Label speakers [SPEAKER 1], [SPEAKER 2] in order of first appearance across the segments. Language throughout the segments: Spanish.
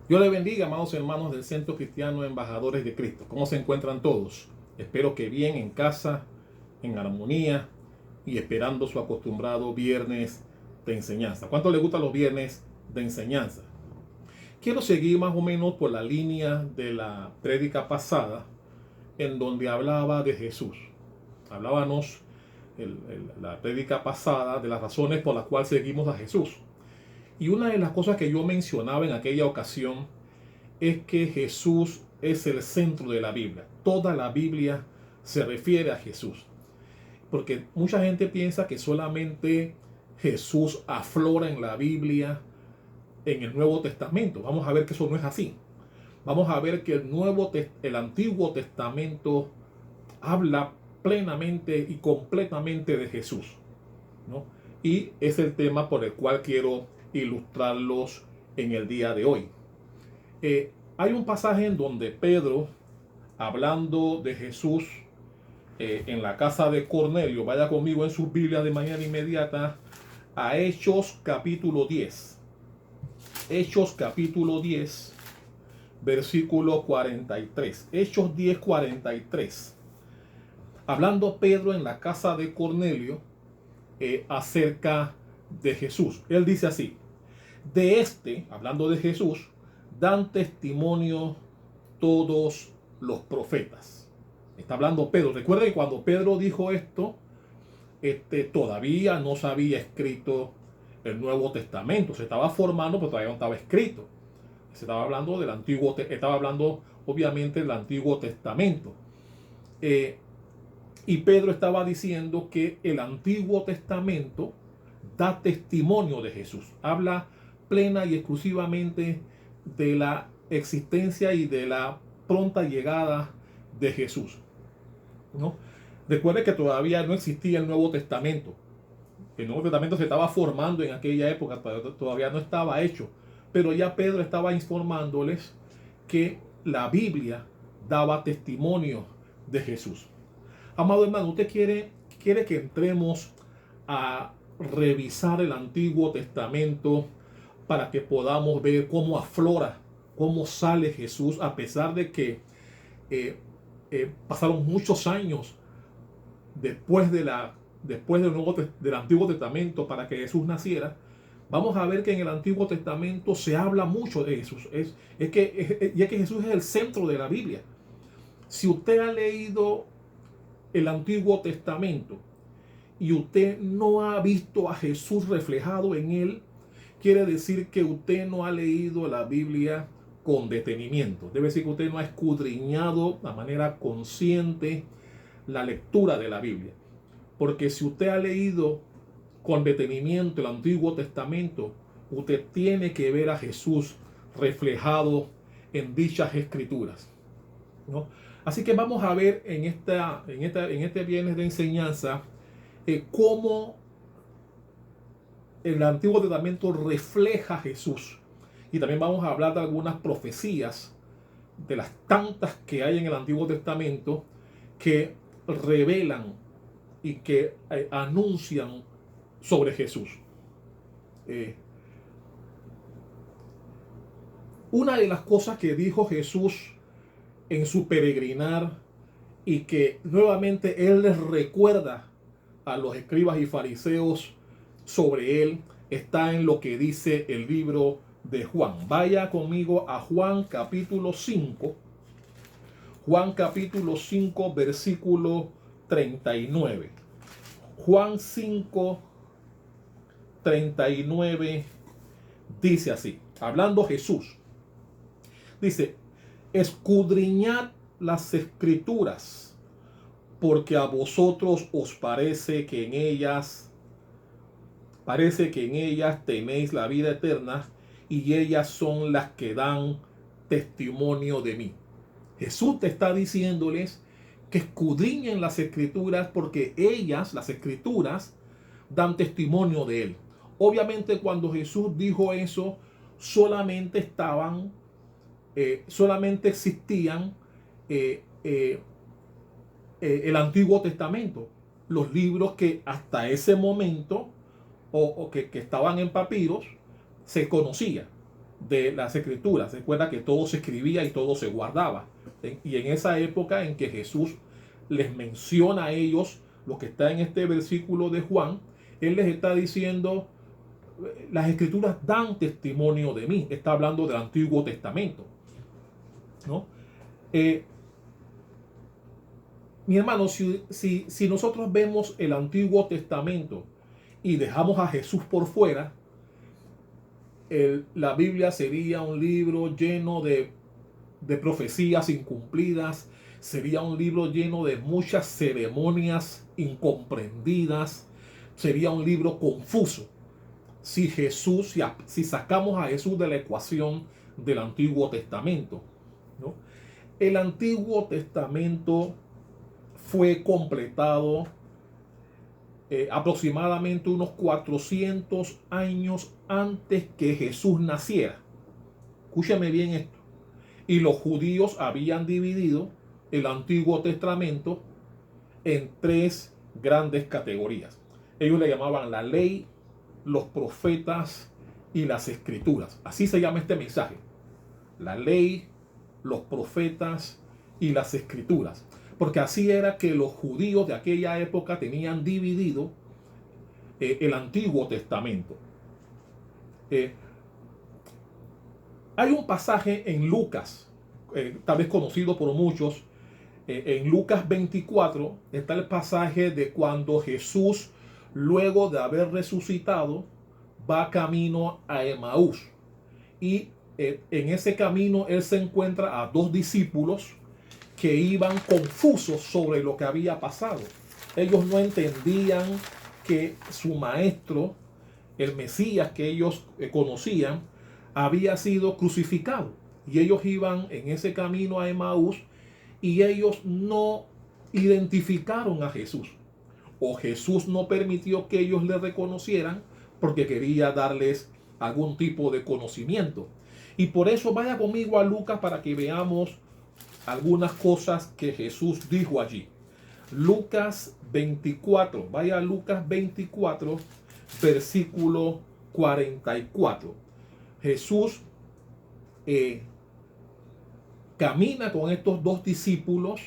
[SPEAKER 1] Dios les bendiga, amados hermanos del Centro Cristiano Embajadores de Cristo. ¿Cómo se encuentran todos? Espero que bien en casa, en armonía y esperando su acostumbrado viernes de enseñanza. ¿Cuánto les gustan los viernes de enseñanza? Quiero seguir más o menos por la línea de la prédica pasada, en donde hablaba de Jesús. Hablábamos la prédica pasada de las razones por las cuales seguimos a Jesús. Y una de las cosas que yo mencionaba en aquella ocasión es que Jesús es el centro de la Biblia. Toda la Biblia se refiere a Jesús. Porque mucha gente piensa que solamente Jesús aflora en la Biblia en el Nuevo Testamento. Vamos a ver que eso no es así. Vamos a ver que el Antiguo Testamento habla plenamente y completamente de Jesús, ¿no? Y es el tema por el cual quiero ilustrarlos en el día de hoy. Hay un pasaje en donde Pedro, hablando de Jesús en la casa de Cornelio, vaya conmigo en sus Biblias de manera inmediata a Hechos capítulo 10. Hechos capítulo 10, versículo 43. Hechos 10, 43. Hablando Pedro en la casa de Cornelio acerca de Jesús. Él dice así: de hablando de Jesús, dan testimonio todos los profetas. Está hablando Pedro. Recuerda que cuando Pedro dijo esto, todavía no se había escrito el Nuevo Testamento. Se estaba formando, pero todavía no estaba escrito. Se estaba hablando del estaba hablando obviamente del Antiguo Testamento. Y Pedro estaba diciendo que el Antiguo Testamento da testimonio de Jesús. Habla plena y exclusivamente de la existencia y de la pronta llegada de Jesús, ¿no? Recuerde que todavía no existía el Nuevo Testamento. El Nuevo Testamento se estaba formando en aquella época, todavía no estaba hecho. Pero ya Pedro estaba informándoles que la Biblia daba testimonio de Jesús. Amado hermano, usted quiere que entremos a revisar el Antiguo Testamento para que podamos ver cómo aflora, cómo sale Jesús, a pesar de que pasaron muchos años después del Antiguo Testamento para que Jesús naciera. Vamos a ver que en el Antiguo Testamento se habla mucho de Jesús. Es que Jesús es el centro de la Biblia. Si usted ha leído el Antiguo Testamento y usted no ha visto a Jesús reflejado en él, quiere decir que usted no ha leído la Biblia con detenimiento. Debe decir que usted no ha escudriñado de manera consciente la lectura de la Biblia. Porque si usted ha leído con detenimiento el Antiguo Testamento, usted tiene que ver a Jesús reflejado en dichas escrituras, ¿no? Así que vamos a ver en este viernes de enseñanza cómo el Antiguo Testamento refleja a Jesús. Y también vamos a hablar de algunas profecías, de las tantas que hay en el Antiguo Testamento, que revelan y que anuncian sobre Jesús. Una de las cosas que dijo Jesús en su peregrinar y que nuevamente él les recuerda a los escribas y fariseos sobre él, está en lo que dice el libro de Juan. Vaya conmigo a Juan capítulo 5. Juan capítulo 5, versículo 39. Juan 5, 39 dice así, hablando Jesús. Dice: escudriñad las escrituras, porque a vosotros os parece que en ellas tenéis la vida eterna, y ellas son las que dan testimonio de mí. Jesús te está diciéndoles que escudriñen las escrituras, porque ellas, las escrituras, dan testimonio de él. Obviamente cuando Jesús dijo eso, solamente existían el Antiguo Testamento, los libros que hasta ese momento o que estaban en papiros se conocían. de las escrituras. Recuerda que todo se escribía y todo se guardaba. Y en esa época en que Jesús les menciona a ellos lo que está en este versículo de Juan, Él les está diciendo, las escrituras dan testimonio de mí. Está hablando del Antiguo Testamento, ¿no? Mi hermano, si nosotros vemos el Antiguo Testamento y dejamos a Jesús por fuera, la Biblia sería un libro lleno de profecías incumplidas, sería un libro lleno de muchas ceremonias incomprendidas, sería un libro confuso. Si sacamos a Jesús de la ecuación del Antiguo Testamento, ¿no? El Antiguo Testamento fue completado aproximadamente unos 400 años antes que Jesús naciera. Escúchame bien esto. Y los judíos habían dividido el Antiguo Testamento en tres grandes categorías. Ellos le llamaban la ley, los profetas y las escrituras. Así se llama este mensaje. La ley, los profetas y las escrituras. Porque así era que los judíos de aquella época tenían dividido el Antiguo Testamento. Hay un pasaje en Lucas, tal vez conocido por muchos. En Lucas 24 está el pasaje de cuando Jesús, luego de haber resucitado, va camino a Emaús. Y en ese camino él se encuentra a dos discípulos que iban confusos sobre lo que había pasado. Ellos no entendían que su maestro, el Mesías que ellos conocían, había sido crucificado. Y ellos iban en ese camino a Emaús y ellos no identificaron a Jesús. O Jesús no permitió que ellos le reconocieran porque quería darles algún tipo de conocimiento. Y por eso vaya conmigo a Lucas para que veamos algunas cosas que Jesús dijo allí. Lucas 24, vaya a Lucas 24, versículo 44. Jesús camina con estos dos discípulos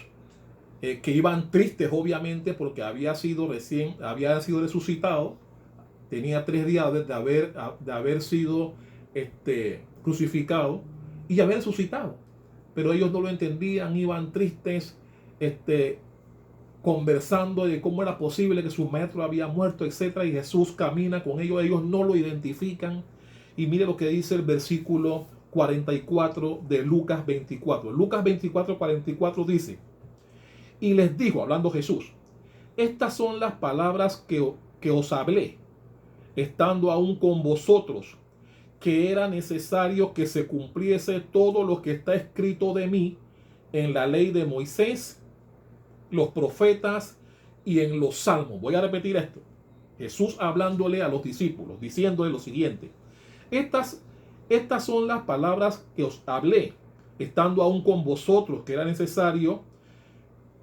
[SPEAKER 1] que iban tristes, obviamente, porque había sido resucitado. Tenía 3 días de haber sido crucificado y haber resucitado. Pero ellos no lo entendían, iban tristes, conversando de cómo era posible que su maestro había muerto, etc. Y Jesús camina con ellos no lo identifican. Y mire lo que dice el versículo 44 de Lucas 24. Lucas 24, 44 dice: y les dijo, hablando Jesús, estas son las palabras que os hablé, estando aún con vosotros, que era necesario que se cumpliese todo lo que está escrito de mí en la ley de Moisés, los profetas y en los salmos. Voy a repetir esto. Jesús hablándole a los discípulos, diciéndole lo siguiente: estas son las palabras que os hablé, estando aún con vosotros, que era necesario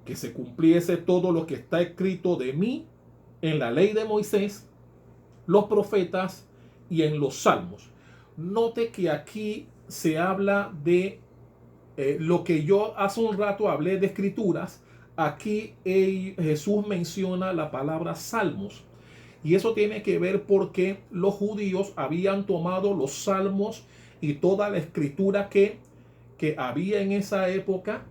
[SPEAKER 1] que se cumpliese todo lo que está escrito de mí en la ley de Moisés, los profetas y en los salmos. Note que aquí se habla de lo que yo hace un rato hablé de escrituras. Aquí Jesús menciona la palabra salmos. Y eso tiene que ver porque los judíos habían tomado los salmos y toda la escritura que había en esa época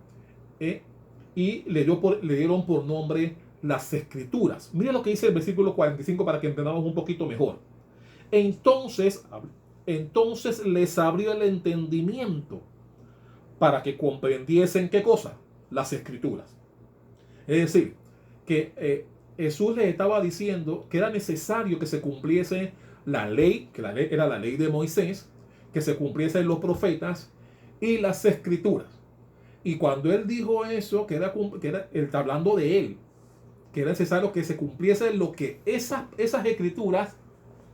[SPEAKER 1] y le dieron por nombre las escrituras. Mira lo que dice el versículo 45 para que entendamos un poquito mejor. Entonces les abrió el entendimiento para que comprendiesen ¿qué cosa? Las escrituras. Es decir, que Jesús les estaba diciendo que era necesario que se cumpliese la ley, que la ley era la ley de Moisés, que se cumpliesen los profetas y las escrituras. Y cuando él dijo eso, que él está hablando de él, que era necesario que se cumpliese lo que esas escrituras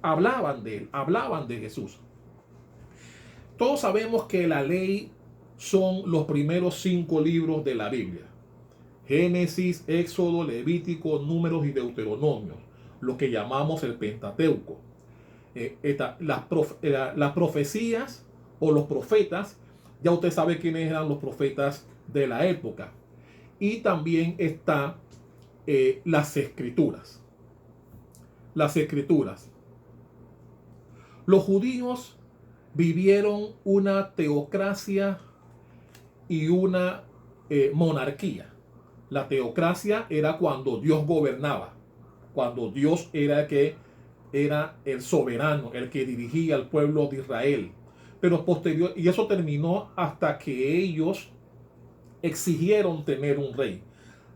[SPEAKER 1] hablaban de él, hablaban de Jesús. Todos sabemos que la ley son los primeros 5 libros de la Biblia: Génesis, Éxodo, Levítico, Números y Deuteronomio, lo que llamamos el Pentateuco. Las profecías o los profetas. Ya usted sabe quiénes eran los profetas de la época. Y también está las escrituras. Las escrituras. Los judíos vivieron una teocracia y una monarquía. La teocracia era cuando Dios gobernaba, cuando Dios era el soberano, el que dirigía al pueblo de Israel. Pero posterior, y eso terminó hasta que ellos exigieron tener un rey.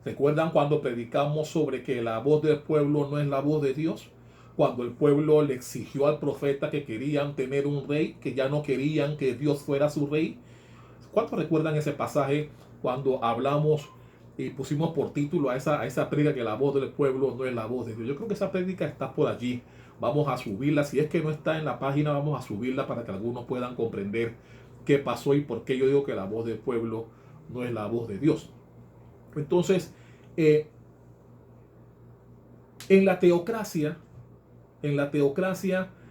[SPEAKER 1] ¿Recuerdan cuando predicamos sobre que la voz del pueblo no es la voz de Dios? Cuando el pueblo le exigió al profeta que querían tener un rey, que ya no querían que Dios fuera su rey. ¿Cuántos recuerdan ese pasaje cuando hablamos y pusimos por título a esa prédica que la voz del pueblo no es la voz de Dios? Yo creo que esa prédica está por allí. Vamos a subirla. Si es que no está en la página, vamos a subirla para que algunos puedan comprender qué pasó y por qué yo digo que la voz del pueblo no es la voz de Dios. Entonces, en la teocracia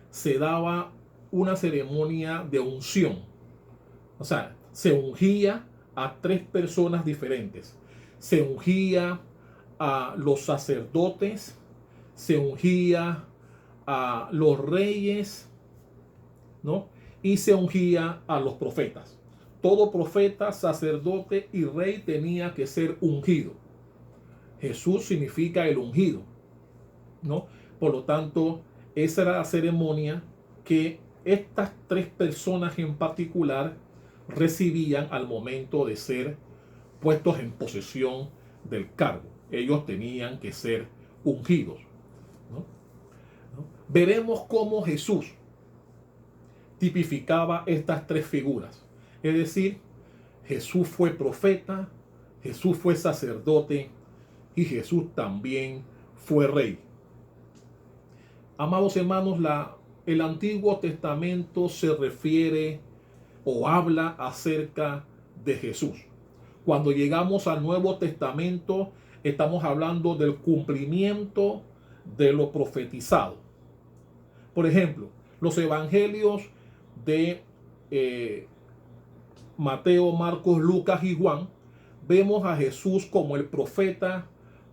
[SPEAKER 1] se daba una ceremonia de unción. O sea, se ungía a 3 personas diferentes. Se ungía a los sacerdotes, se ungía a los reyes, ¿no? Y se ungía a los profetas. Todo profeta, sacerdote y rey tenía que ser ungido. Jesús significa el ungido, ¿no? Por lo tanto, esa era la ceremonia que estas 3 personas en particular recibían al momento de ser puestos en posesión del cargo. Ellos tenían que ser ungidos, ¿no? ¿No? Veremos cómo Jesús tipificaba estas 3 figuras. Es decir, Jesús fue profeta, Jesús fue sacerdote y Jesús también fue rey. Amados hermanos, el Antiguo Testamento se refiere o habla acerca de Jesús. Cuando llegamos al Nuevo Testamento, estamos hablando del cumplimiento de lo profetizado. Por ejemplo, los evangelios de Mateo, Marcos, Lucas y Juan, vemos a Jesús como el profeta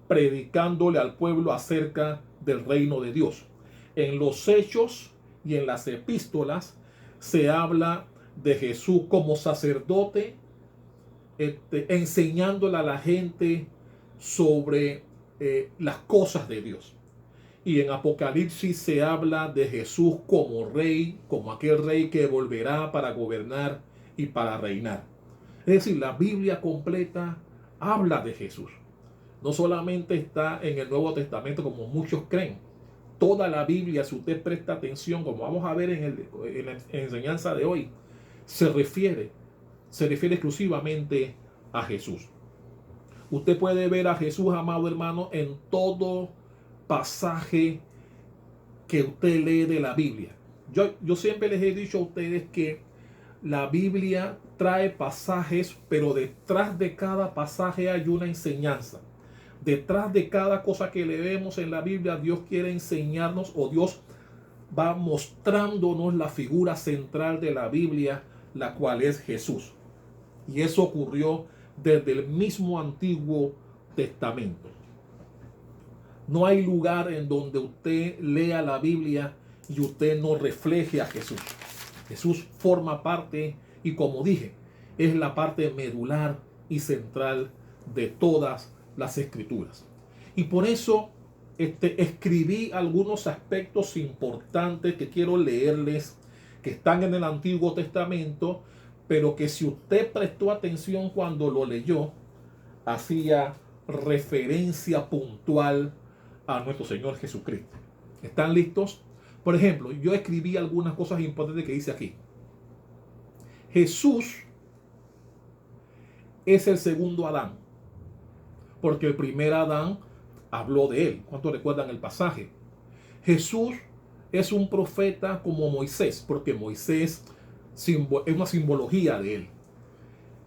[SPEAKER 1] predicándole al pueblo acerca del reino de Dios. En los hechos y en las epístolas se habla de Jesús como sacerdote, enseñándole a la gente sobre las cosas de Dios. Y en Apocalipsis se habla de Jesús como rey, como aquel rey que volverá para gobernar y para reinar. Es decir, la Biblia completa habla de Jesús. No solamente está en el Nuevo Testamento como muchos creen. Toda la Biblia, si usted presta atención, como vamos a ver en la enseñanza de hoy, se refiere exclusivamente a Jesús. Usted puede ver a Jesús, amado hermano, en todo pasaje que usted lee de la Biblia. Yo siempre les he dicho a ustedes que la Biblia trae pasajes, pero detrás de cada pasaje hay una enseñanza. Detrás de cada cosa que leemos en la Biblia, Dios quiere enseñarnos, o Dios va mostrándonos la figura central de la Biblia, la cual es Jesús. Y eso ocurrió desde el mismo Antiguo Testamento. No hay lugar en donde usted lea la Biblia y usted no refleje a Jesús. Jesús forma parte, y como dije, es la parte medular y central de todas las escrituras. Y por eso escribí algunos aspectos importantes que quiero leerles, que están en el Antiguo Testamento, pero que si usted prestó atención cuando lo leyó, hacía referencia puntual a nuestro Señor Jesucristo. ¿Están listos? Por ejemplo, yo escribí algunas cosas importantes que dice aquí. Jesús es el segundo Adán, porque el primer Adán habló de él. ¿Cuántos recuerdan el pasaje? Jesús es un profeta como Moisés, porque Moisés es una simbología de él.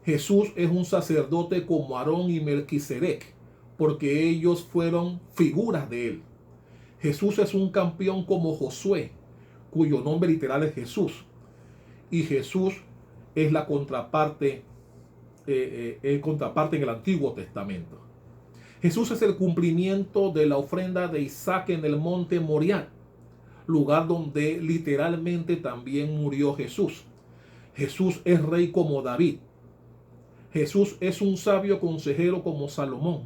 [SPEAKER 1] Jesús es un sacerdote como Aarón y Melquisedec, porque ellos fueron figuras de él. Jesús es un campeón como Josué, cuyo nombre literal es Jesús. y Jesús es la contraparte, en el Antiguo Testamento. Jesús es el cumplimiento de la ofrenda de Isaac en el monte Moriah, lugar donde literalmente también murió Jesús. Jesús es rey como David. Jesús es un sabio consejero como Salomón.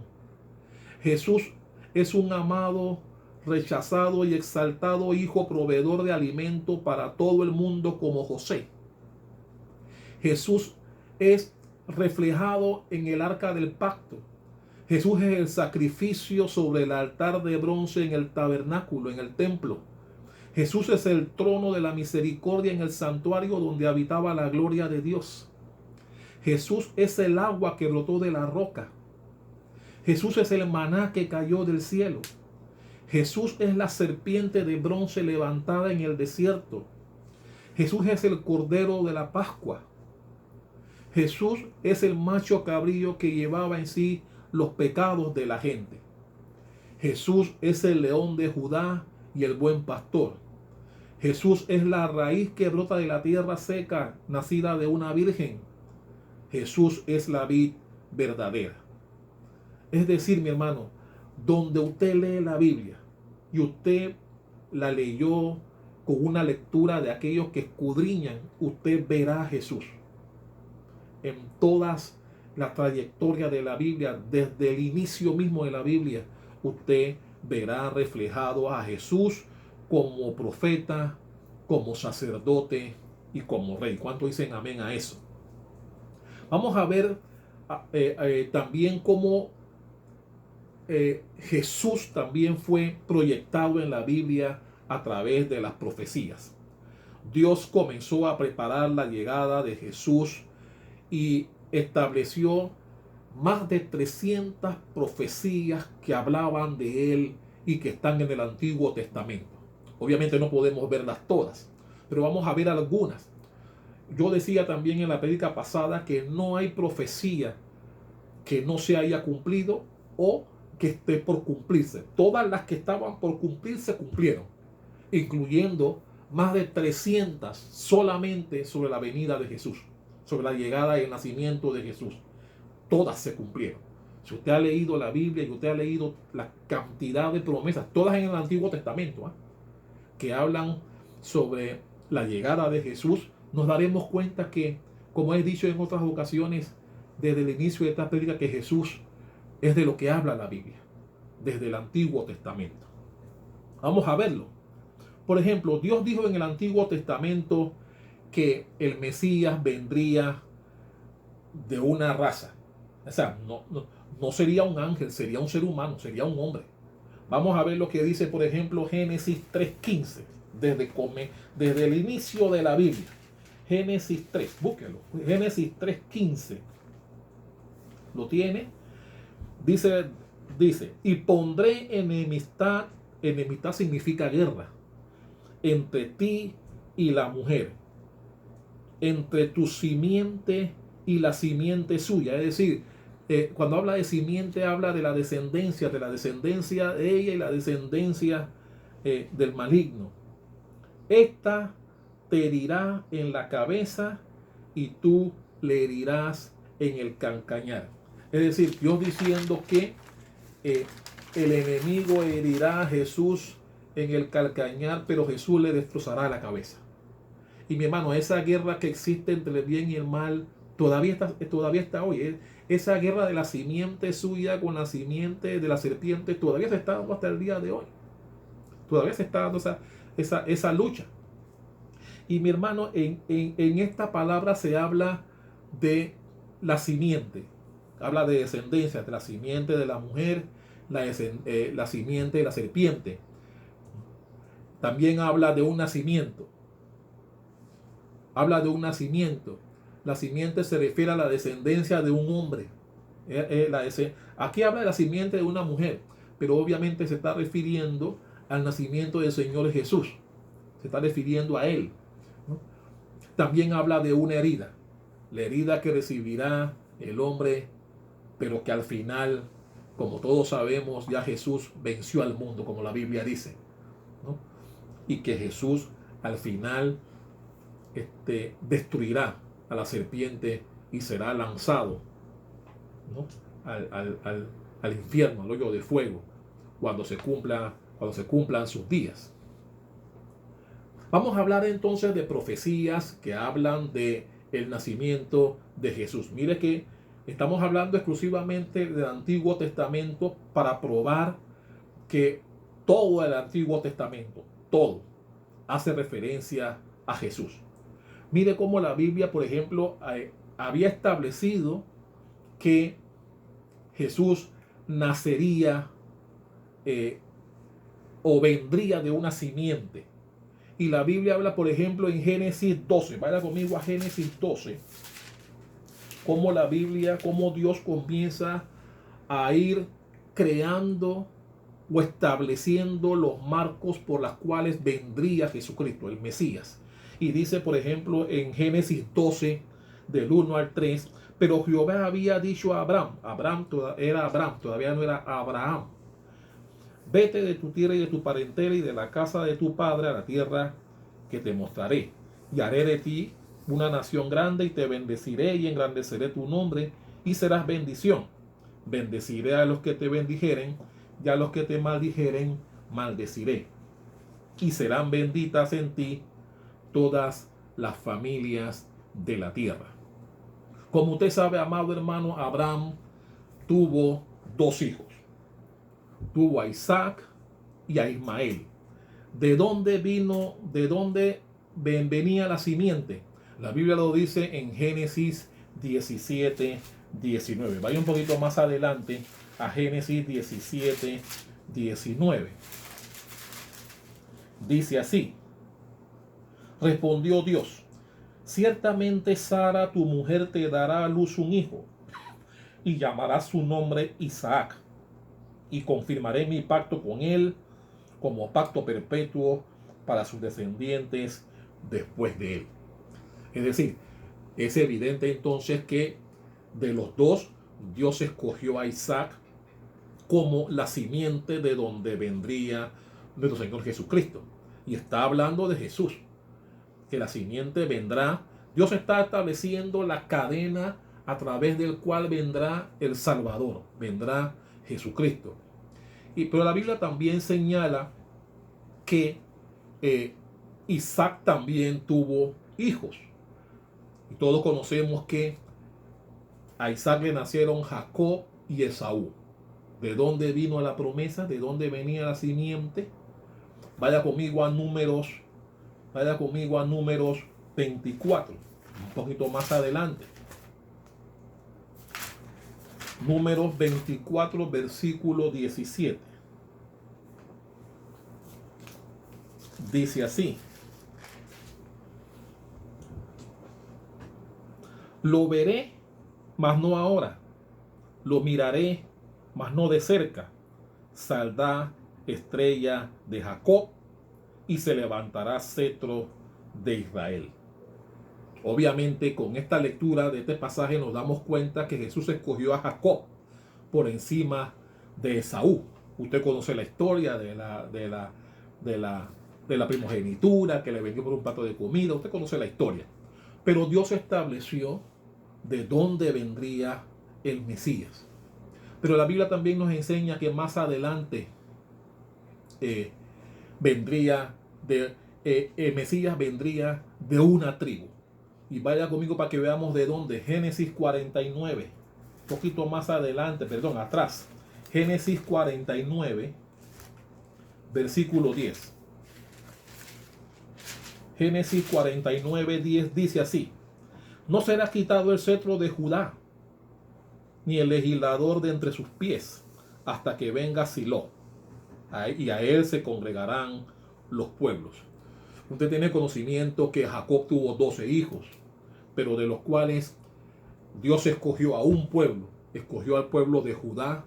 [SPEAKER 1] Jesús es un amado, rechazado y exaltado hijo proveedor de alimento para todo el mundo como José. Jesús es reflejado en el arca del pacto. Jesús es el sacrificio sobre el altar de bronce en el tabernáculo, en el templo. Jesús es el trono de la misericordia en el santuario donde habitaba la gloria de Dios. Jesús es el agua que brotó de la roca. Jesús es el maná que cayó del cielo. Jesús es la serpiente de bronce levantada en el desierto. Jesús es el cordero de la Pascua. Jesús es el macho cabrío que llevaba en sí los pecados de la gente. Jesús es el león de Judá y el buen pastor. Jesús es la raíz que brota de la tierra seca, nacida de una virgen. Jesús es la vid verdadera. Es decir, mi hermano, donde usted lee la Biblia y usted la leyó con una lectura de aquellos que escudriñan, usted verá a Jesús. En todas las trayectorias de la Biblia, desde el inicio mismo de la Biblia, usted verá reflejado a Jesús como profeta, como sacerdote y como rey. ¿Cuánto dicen amén a eso? Vamos a ver también cómo Jesús también fue proyectado en la Biblia a través de las profecías. Dios comenzó a preparar la llegada de Jesús y estableció más de 300 profecías que hablaban de él y que están en el Antiguo Testamento. Obviamente no podemos verlas todas, pero vamos a ver algunas. Yo decía también en la prédica pasada que no hay profecía que no se haya cumplido o que esté por cumplirse. Todas las que estaban por cumplirse cumplieron, incluyendo más de 300 solamente sobre la venida de Jesús, sobre la llegada y el nacimiento de Jesús. Todas se cumplieron. Si usted ha leído la Biblia y usted ha leído la cantidad de promesas, todas en el Antiguo Testamento, que hablan sobre la llegada de Jesús, nos daremos cuenta que, como he dicho en otras ocasiones, desde el inicio de esta prédica, que Jesús es de lo que habla la Biblia, desde el Antiguo Testamento. Vamos a verlo. Por ejemplo, Dios dijo en el Antiguo Testamento que el Mesías vendría de una raza. O sea, no sería un ángel, sería un ser humano, sería un hombre. Vamos a ver lo que dice, por ejemplo, Génesis 3:15, desde el inicio de la Biblia. Génesis 3, búsquelo. Génesis 3:15. ¿Lo tiene? Dice, y pondré enemistad significa guerra, entre ti y la mujer, entre tu simiente y la simiente suya. Es decir, cuando habla de simiente, habla de la descendencia de ella y la descendencia del maligno. Esta te herirá en la cabeza y tú le herirás en el calcañar. Es decir, Dios diciendo que el enemigo herirá a Jesús en el calcañar, pero Jesús le destrozará la cabeza. Y mi hermano, esa guerra que existe entre el bien y el mal todavía está hoy. Esa guerra de la simiente suya con la simiente de la serpiente todavía se está dando hasta el día de hoy. Todavía se está dando esa lucha. Y mi hermano, en esta palabra se habla de la simiente. Habla de descendencia, de la simiente de la mujer, la simiente de la serpiente. También habla de un nacimiento. Habla de un nacimiento. La simiente se refiere a la descendencia de un hombre. Aquí habla de la simiente de una mujer, pero obviamente se está refiriendo al nacimiento del Señor Jesús. Se está refiriendo a Él, ¿no? También habla de una herida. La herida que recibirá el hombre, pero que al final, como todos sabemos, ya Jesús venció al mundo, como la Biblia dice, ¿no? Y que Jesús al final destruirá a la serpiente y será lanzado, ¿no?, al infierno, al hoyo de fuego, cuando se cumplan sus días. Vamos a hablar entonces de profecías que hablan de el nacimiento de Jesús. Mire que estamos hablando exclusivamente del Antiguo Testamento para probar que todo el Antiguo Testamento, todo, hace referencia a Jesús. Mire cómo la Biblia, por ejemplo, había establecido que Jesús nacería o vendría de una simiente. Y la Biblia habla, por ejemplo, en Génesis 12. Vaya conmigo a Génesis 12. Cómo la Biblia, cómo Dios comienza a ir creando o estableciendo los marcos por los cuales vendría Jesucristo, el Mesías. Y dice, por ejemplo, en Génesis 12, del 1 al 3, pero Jehová había dicho a Abraham, todavía no era Abraham: vete de tu tierra y de tu parentela y de la casa de tu padre a la tierra que te mostraré. Y haré de ti una nación grande y te bendeciré y engrandeceré tu nombre y serás bendición. Bendeciré a los que te bendijeren y a los que te maldijeren maldeciré. Y serán benditas en ti todas las familias de la tierra. Como usted sabe, amado hermano, Abraham tuvo dos hijos. Tuvo a Isaac y a Ismael. ¿De dónde venía la simiente? La Biblia lo dice en Génesis 17, 19. Vaya un poquito más adelante a Génesis 17, 19. Dice así: respondió Dios: ciertamente Sara tu mujer te dará a luz un hijo y llamarás su nombre Isaac, y confirmaré mi pacto con él como pacto perpetuo para sus descendientes después de él. Es decir, es evidente entonces que de los dos, Dios escogió a Isaac como la simiente de donde vendría nuestro Señor Jesucristo. Y está hablando de Jesús, que la simiente vendrá. Dios está estableciendo la cadena a través del cual vendrá el Salvador, vendrá Jesucristo. Pero la Biblia también señala que Isaac también tuvo hijos. Y todos conocemos que a Isaac le nacieron Jacob y Esaú. ¿De dónde vino la promesa? ¿De dónde venía la simiente? Vaya conmigo a Números 24, un poquito más adelante. Números 24, versículo 17. Dice así: lo veré, mas no ahora. Lo miraré, mas no de cerca. Saldrá estrella de Jacob y se levantará cetro de Israel. Obviamente, con esta lectura de este pasaje nos damos cuenta que Jesús escogió a Jacob por encima de Esaú. Usted conoce la historia de la primogenitura que le vendió por un plato de comida. Usted conoce la historia. Pero Dios estableció de dónde vendría el Mesías. Pero la Biblia también nos enseña que más adelante el Mesías vendría de una tribu. Y vaya conmigo para que veamos de dónde. Génesis 49, un poquito más adelante, atrás. Génesis 49, versículo 10. Génesis 49, 10 dice así: no será quitado el cetro de Judá, ni el legislador de entre sus pies, hasta que venga Silo, y a él se congregarán los pueblos. Usted tiene conocimiento que Jacob tuvo 12 hijos, pero de los cuales Dios escogió a un pueblo, escogió al pueblo de Judá,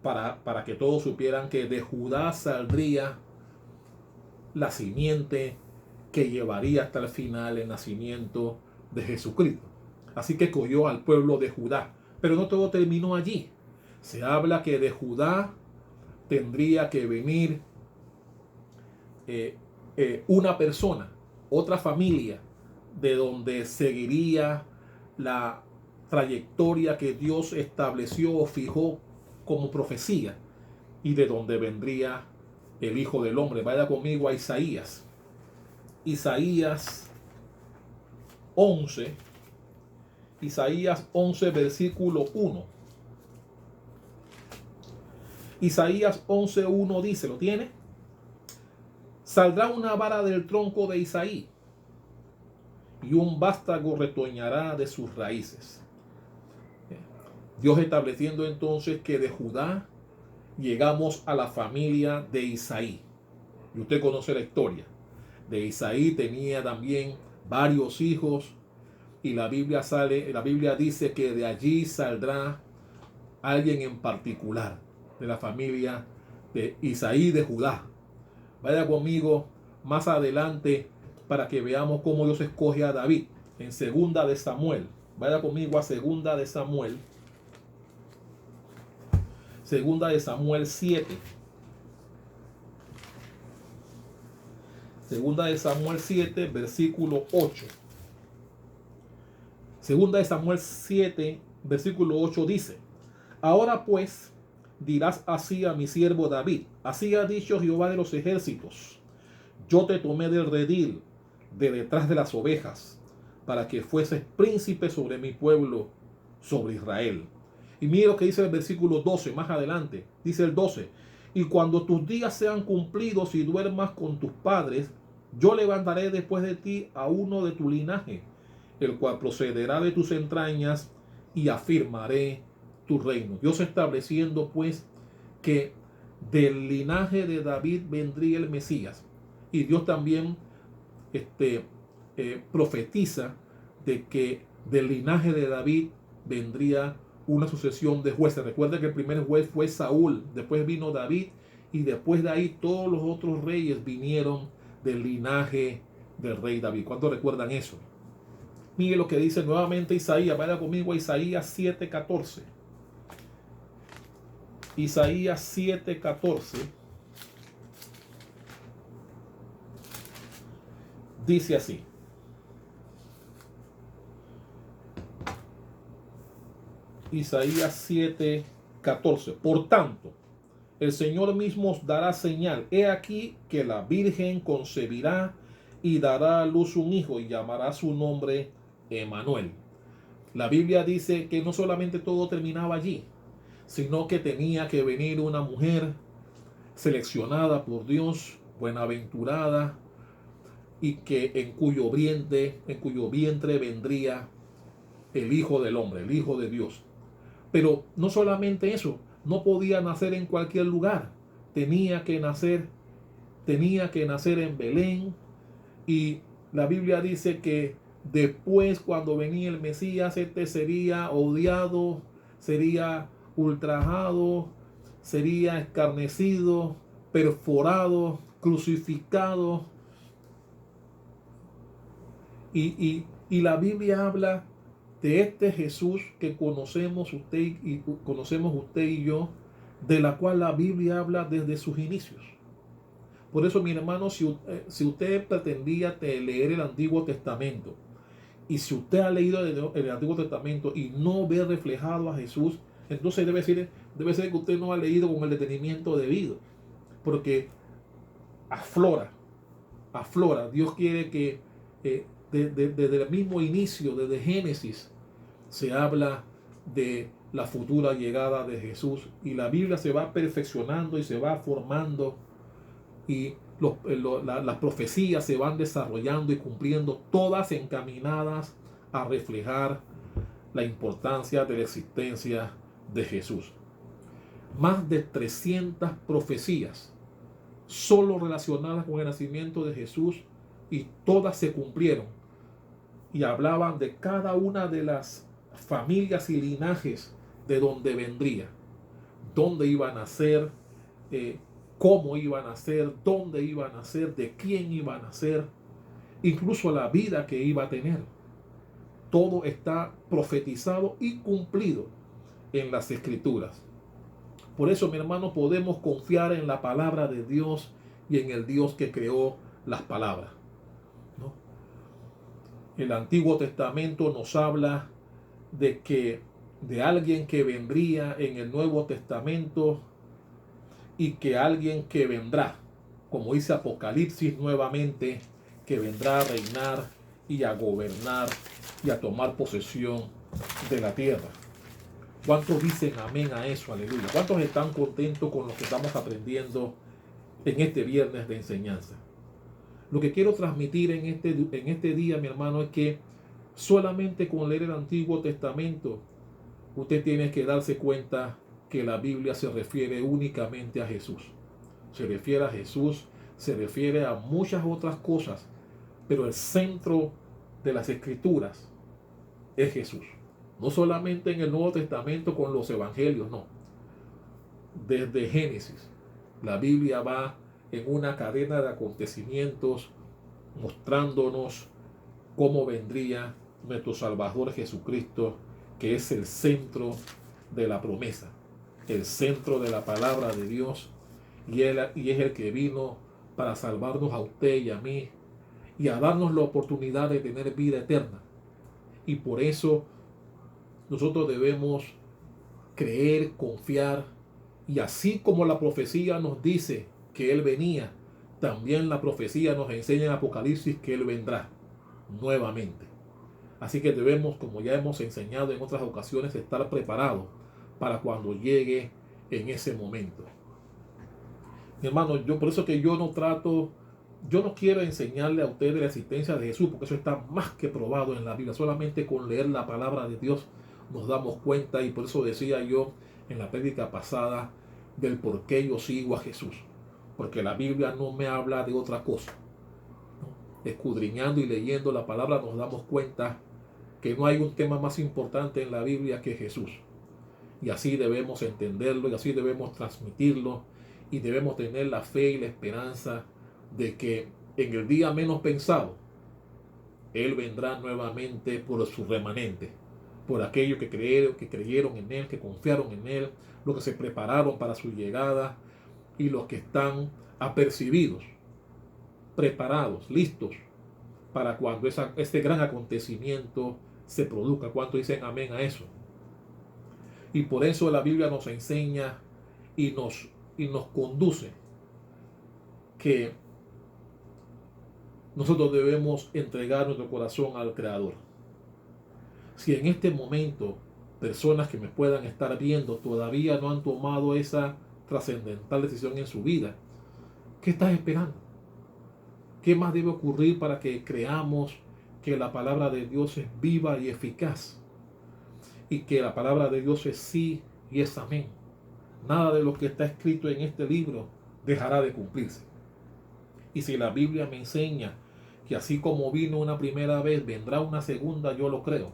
[SPEAKER 1] para que todos supieran que de Judá saldría la simiente que llevaría hasta el final el nacimiento de Jesucristo. Así que escogió al pueblo de Judá. Pero no todo terminó allí. Se habla que de Judá tendría que venir una persona, otra familia de donde seguiría la trayectoria que Dios estableció o fijó como profecía y de donde vendría el Hijo del Hombre. Vaya conmigo a Isaías. Isaías 11. Isaías 11, versículo 1. Isaías 11:1 dice, ¿lo tiene? Saldrá una vara del tronco de Isaí y un vástago retoñará de sus raíces. Dios estableciendo entonces que de Judá llegamos a la familia de Isaí. Y usted conoce la historia. De Isaí tenía también varios hijos y la Biblia dice que de allí saldrá alguien en particular de la familia de Isaí de Judá. Vaya conmigo más adelante para que veamos cómo Dios escoge a David en Segunda de Samuel. Vaya conmigo a Segunda de Samuel. Segunda de Samuel 7. Segunda de Samuel 7, versículo 8. Segunda de Samuel 7, versículo 8 dice: Ahora pues dirás así a mi siervo David: Así ha dicho Jehová de los ejércitos: Yo te tomé del redil, de detrás de las ovejas, para que fueses príncipe sobre mi pueblo, sobre Israel. Y mira lo que dice el versículo 12, más adelante. Dice el 12: Y cuando tus días sean cumplidos y duermas con tus padres, yo levantaré después de ti a uno de tu linaje, el cual procederá de tus entrañas, y afirmaré tu reino. Dios estableciendo pues que del linaje de David vendría el Mesías. Y Dios también profetiza de que del linaje de David vendría una sucesión de jueces. Recuerda que el primer juez fue Saúl, después vino David, y después de ahí todos los otros reyes vinieron del linaje del rey David. ¿Cuántos recuerdan eso? Mire lo que dice nuevamente Isaías. Vaya conmigo a Isaías 7:14. Isaías 7:14 dice así: Isaías 7:14. Por tanto, el Señor mismo os dará señal. He aquí que la Virgen concebirá y dará a luz un hijo y llamará su nombre Emmanuel. La Biblia dice que no solamente todo terminaba allí, sino que tenía que venir una mujer seleccionada por Dios, buenaventurada, y que en cuyo vientre vendría el Hijo del Hombre, el Hijo de Dios. Pero no solamente eso, no podía nacer en cualquier lugar. Tenía que nacer en Belén. Y la Biblia dice que después, cuando venía el Mesías, este sería odiado, sería ultrajado, sería escarnecido, perforado, crucificado. Y la Biblia habla de este Jesús que conocemos usted y yo, de la cual la Biblia habla desde sus inicios. Por eso, mi hermano, si usted pretendía leer el Antiguo Testamento, y si usted ha leído el Antiguo Testamento y no ve reflejado a Jesús, entonces debe ser que usted no ha leído con el detenimiento debido, porque aflora. Dios quiere que desde el mismo inicio, desde Génesis, se habla de la futura llegada de Jesús, y la Biblia se va perfeccionando y se va formando, y las profecías se van desarrollando y cumpliendo, todas encaminadas a reflejar la importancia de la existencia de Jesús. Más de 300 profecías solo relacionadas con el nacimiento de Jesús, y todas se cumplieron y hablaban de cada una de las familias y linajes de donde vendría, dónde iba a nacer, cómo iba a nacer, dónde iba a nacer, de quién iba a nacer, incluso la vida que iba a tener. Todo está profetizado y cumplido en las Escrituras. Por eso, mi hermano, podemos confiar en la palabra de Dios y en el Dios que creó las palabras, ¿no? El Antiguo Testamento nos habla de alguien que vendría en el Nuevo Testamento y que alguien que vendrá, como dice Apocalipsis nuevamente, que vendrá a reinar y a gobernar y a tomar posesión de la tierra. ¿Cuántos dicen amén a eso? Aleluya. ¿Cuántos están contentos con lo que estamos aprendiendo en este viernes de enseñanza? Lo que quiero transmitir en este día, mi hermano, es que solamente con leer el Antiguo Testamento, usted tiene que darse cuenta que la Biblia se refiere únicamente a Jesús. Se refiere a Jesús, se refiere a muchas otras cosas, pero el centro de las Escrituras es Jesús. No solamente en el Nuevo Testamento con los evangelios, no. Desde Génesis, la Biblia va en una cadena de acontecimientos mostrándonos cómo vendría nuestro Salvador Jesucristo, que es el centro de la promesa, el centro de la palabra de Dios, y es el que vino para salvarnos a usted y a mí y a darnos la oportunidad de tener vida eterna. Y por eso nosotros debemos creer, confiar, y así como la profecía nos dice que Él venía, también la profecía nos enseña en Apocalipsis que Él vendrá nuevamente. Así que debemos, como ya hemos enseñado en otras ocasiones, estar preparados para cuando llegue en ese momento. Mi hermano, por eso que yo no quiero enseñarle a ustedes la existencia de Jesús, porque eso está más que probado en la Biblia. Solamente con leer la palabra de Dios nos damos cuenta, y por eso decía yo en la prédica pasada del por qué yo sigo a Jesús. Porque la Biblia no me habla de otra cosa. Escudriñando y leyendo la palabra nos damos cuenta que no hay un tema más importante en la Biblia que Jesús. Y así debemos entenderlo, y así debemos transmitirlo, y debemos tener la fe y la esperanza de que en el día menos pensado Él vendrá nuevamente por su remanente, por aquellos que creyeron en Él, que confiaron en Él, los que se prepararon para su llegada, y los que están apercibidos, preparados, listos para cuando este gran acontecimiento se produzca. ¿Cuántos dicen amén a eso? Y por eso la Biblia nos enseña y nos conduce que nosotros debemos entregar nuestro corazón al Creador. Si en este momento personas que me puedan estar viendo todavía no han tomado esa trascendental decisión en su vida, ¿qué estás esperando? ¿Qué más debe ocurrir para que creamos que la palabra de Dios es viva y eficaz? Y que la palabra de Dios es sí y es amén. Nada de lo que está escrito en este libro dejará de cumplirse. Y si la Biblia me enseña que así como vino una primera vez, vendrá una segunda, yo lo creo.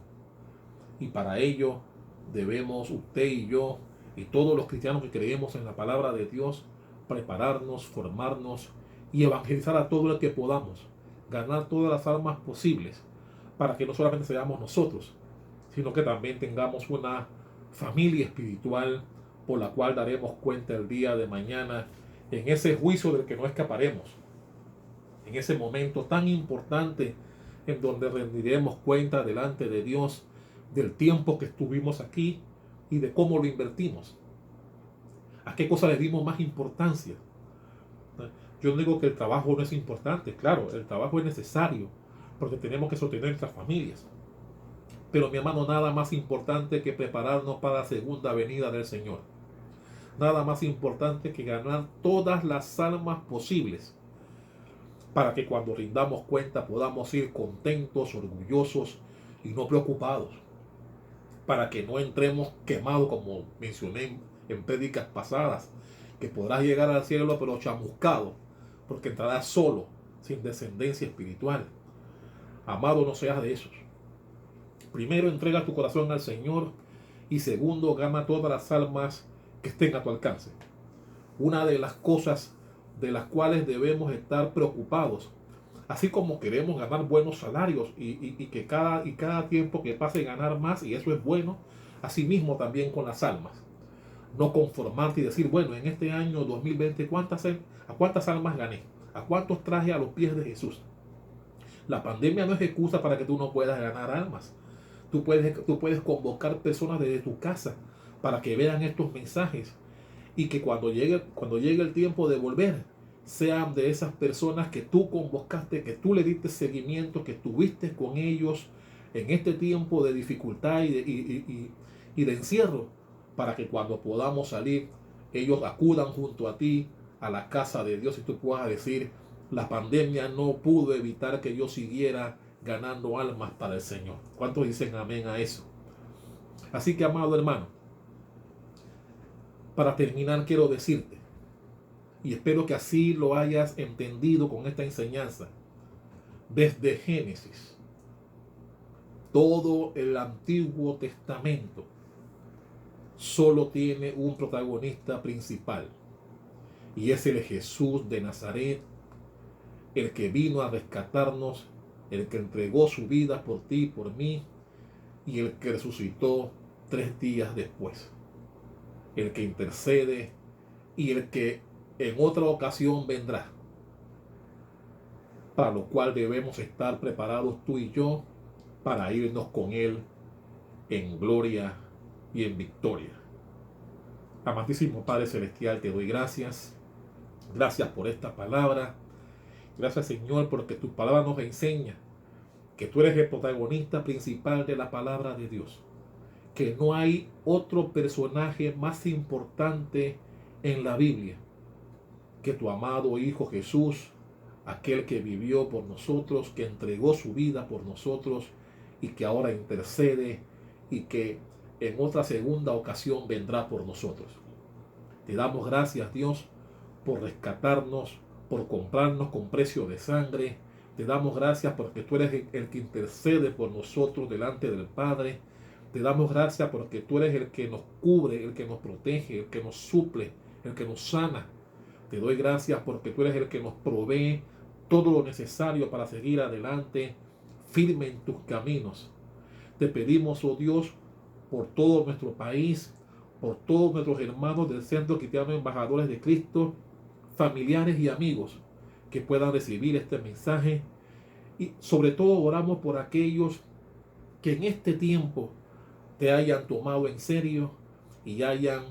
[SPEAKER 1] Y para ello debemos usted y yo y todos los cristianos que creemos en la palabra de Dios prepararnos, formarnos y evangelizar a todo el que podamos, ganar todas las almas posibles, para que no solamente seamos nosotros, sino que también tengamos una familia espiritual por la cual daremos cuenta el día de mañana, en ese juicio del que no escaparemos, en ese momento tan importante en donde rendiremos cuenta delante de Dios del tiempo que estuvimos aquí y de cómo lo invertimos. ¿A qué cosa le dimos más importancia? Yo no digo que el trabajo no es importante, claro, el trabajo es necesario porque tenemos que sostener nuestras familias. Pero mi hermano, nada más importante que prepararnos para la segunda venida del Señor. Nada más importante que ganar todas las almas posibles para que cuando rindamos cuenta podamos ir contentos, orgullosos y no preocupados. Para que no entremos quemados, como mencioné en prédicas pasadas, que podrás llegar al cielo pero chamuscado, porque entrarás solo, sin descendencia espiritual. Amado, no seas de esos. Primero, entrega tu corazón al Señor, y segundo, gana todas las almas que estén a tu alcance. Una de las cosas de las cuales debemos estar preocupados, así como queremos ganar buenos salarios y que cada tiempo que pase ganar más, y eso es bueno, asimismo también con las almas. No conformarte y decir, bueno, en este año 2020, ¿a cuántas almas gané? ¿A cuántos traje a los pies de Jesús? La pandemia no es excusa para que tú no puedas ganar almas. Tú puedes convocar personas desde tu casa para que vean estos mensajes y que cuando llegue el tiempo de volver, sean de esas personas que tú convocaste, que tú le diste seguimiento, que estuviste con ellos en este tiempo de dificultad y de encierro, para que cuando podamos salir, ellos acudan junto a ti a la casa de Dios y tú puedas decir: la pandemia no pudo evitar que yo siguiera ganando almas para el Señor. ¿Cuántos dicen amén a eso? Así que, amado hermano, para terminar quiero decirte, y espero que así lo hayas entendido con esta enseñanza, desde Génesis, todo el Antiguo Testamento solo tiene un protagonista principal, y es el Jesús de Nazaret, el que vino a rescatarnos, el que entregó su vida por ti y por mí, y el que resucitó 3 días después, el que intercede y el que en otra ocasión vendrá, para lo cual debemos estar preparados tú y yo para irnos con Él en gloria y en victoria. Amantísimo Padre Celestial, te doy gracias. Gracias por esta palabra. Gracias, Señor, porque tu palabra nos enseña que tú eres el protagonista principal de la palabra de Dios, que no hay otro personaje más importante en la Biblia que tu amado Hijo Jesús, aquel que vivió por nosotros, que entregó su vida por nosotros y que ahora intercede y que en otra segunda ocasión vendrá por nosotros. Te damos gracias, Dios, por rescatarnos, por comprarnos con precio de sangre. Te damos gracias porque tú eres el que intercede por nosotros delante del Padre. Te damos gracias porque tú eres el que nos cubre, el que nos protege, el que nos suple, el que nos sana. Te doy gracias porque tú eres el que nos provee todo lo necesario para seguir adelante, firme en tus caminos. Te pedimos, oh Dios, por todo nuestro país, por todos nuestros hermanos del Centro Cristiano Embajadores de Cristo, familiares y amigos que puedan recibir este mensaje. Y sobre todo oramos por aquellos que en este tiempo te hayan tomado en serio y hayan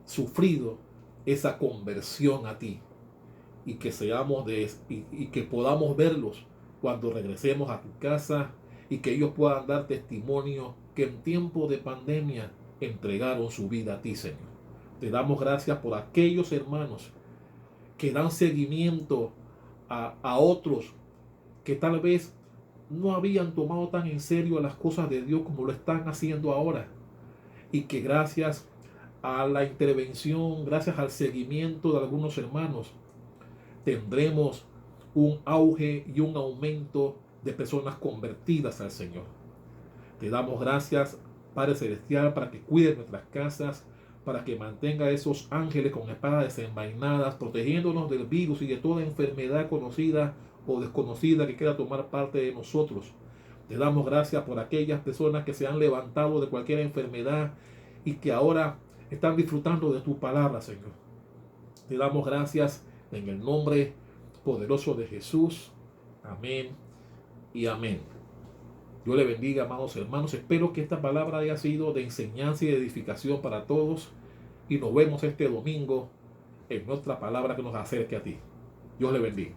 [SPEAKER 1] sufrido esa conversión a ti, y que que podamos verlos cuando regresemos a tu casa y que ellos puedan dar testimonio que en tiempo de pandemia entregaron su vida a ti, Señor. Te damos gracias por aquellos hermanos que dan seguimiento a otros que tal vez no habían tomado tan en serio las cosas de Dios como lo están haciendo ahora, y que gracias a la intervención, gracias al seguimiento de algunos hermanos, tendremos un auge y un aumento de personas convertidas al Señor. Te damos gracias, Padre Celestial, para que cuide nuestras casas, para que mantenga esos ángeles con espadas desenvainadas, protegiéndonos del virus y de toda enfermedad conocida o desconocida que quiera tomar parte de nosotros. Te damos gracias por aquellas personas que se han levantado de cualquier enfermedad y que ahora están disfrutando de tu palabra, Señor. Te damos gracias en el nombre poderoso de Jesús. Amén y amén. Dios le bendiga, amados hermanos. Espero que esta palabra haya sido de enseñanza y de edificación para todos. Y nos vemos este domingo en nuestra palabra que nos acerque a ti. Dios le bendiga.